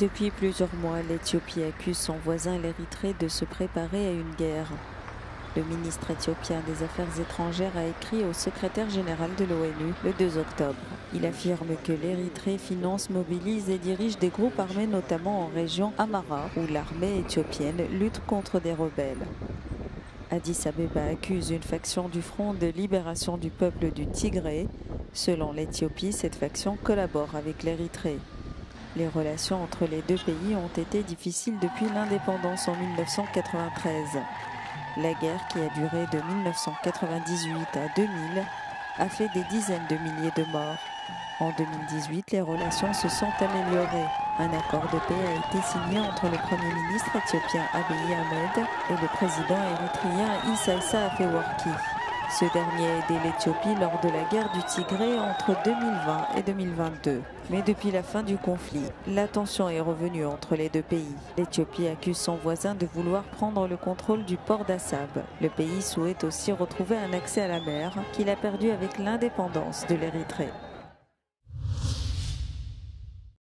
Depuis plusieurs mois, l'Éthiopie accuse son voisin l'Érythrée de se préparer à une guerre. Le ministre éthiopien des Affaires étrangères a écrit au secrétaire général de l'ONU le 2 octobre. Il affirme que l'Érythrée finance, mobilise et dirige des groupes armés notamment en région Amhara, où l'armée éthiopienne lutte contre des rebelles. Addis Abeba accuse une faction du Front de libération du peuple du Tigré. Selon l'Éthiopie, cette faction collabore avec l'Érythrée. Les relations entre les deux pays ont été difficiles depuis l'indépendance en 1993. La guerre, qui a duré de 1998 à 2000, a fait des dizaines de milliers de morts. En 2018, les relations se sont améliorées. Un accord de paix a été signé entre le Premier ministre éthiopien Abiy Ahmed et le président érythréen Issaïssa Afewerki. Ce dernier a aidé l'Éthiopie lors de la guerre du Tigré entre 2020 et 2022. Mais depuis la fin du conflit, la tension est revenue entre les deux pays. L'Éthiopie accuse son voisin de vouloir prendre le contrôle du port d'Assab. Le pays souhaite aussi retrouver un accès à la mer qu'il a perdu avec l'indépendance de l'Érythrée.